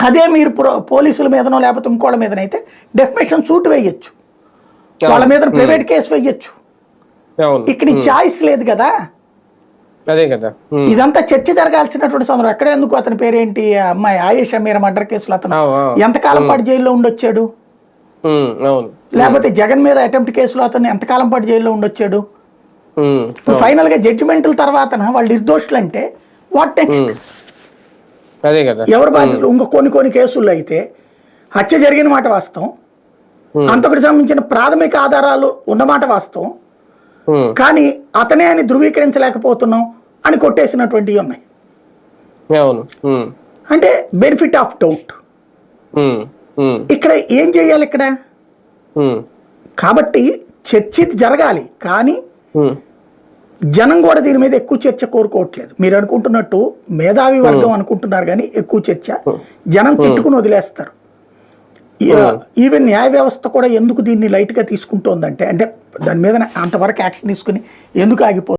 అదే మీరు పోలీసుల మీదనో లేకపోతే ఇంకోళ్ళ మీదనైతే డెఫమేషన్ సూట్ వేయొచ్చు, వాళ్ళ మీద ప్రైవేట్ కేసు వేయొచ్చు. ఇక్కడ ఈ ఛాయిస్ లేదు కదా. అదే కదా, ఇదంతా చర్చ జరగాల్సినటువంటి సందర్భం. ఎక్కడ ఎందుకు అతని పేరేంటి, అమ్మాయి ఆయేషా మీరా మర్డర్ కేసులో అతను ఎంతకాలం పాటు జైల్లో ఉండొచ్చాడు? లేకపోతే జగన్ మీద అటెంప్ట్ కేసులో అతను ఎంతకాలం పాటు జైల్లో ఉండొచ్చాడు? ఫైనల్ గా జడ్జిమెంట్ల తర్వాత వాళ్ళు నిర్దోషులు అంటే వాట్ నెక్స్ట్? అదే కదా, ఎవరు బాధ్యతలు? ఇంకా కొన్ని కేసుల్లో అయితే హత్య జరిగిన మాట వాస్తవం, అంతకుడికి సంబంధించిన ప్రాథమిక ఆధారాలు ఉన్నమాట వాస్తవం, కానీ అతనే అని ధృవీకరించలేకపోతున్నాం అని కొట్టేసినటువంటివి ఉన్నాయి. అంటే బెనిఫిట్ ఆఫ్ డౌట్. ఇక్కడ ఏం చేయాలి ఇక్కడ? కాబట్టి చర్చ జరగాలి, కానీ జనం కూడా దీని మీద ఎక్కువ చర్చ కోరుకోవట్లేదు. మీరు అనుకుంటున్నట్టు మేధావి వర్గం అనుకుంటున్నారు, కానీ ఎక్కువ చర్చ జనం తిట్టుకుని వదిలేస్తారు. ఈవెన్ న్యాయ వ్యవస్థ కూడా ఎందుకు దీన్ని లైట్గా తీసుకుంటోందంటే, అంటే దాని మీద అంతవరకు యాక్షన్ తీసుకుని ఎందుకు ఆగిపోతుంది?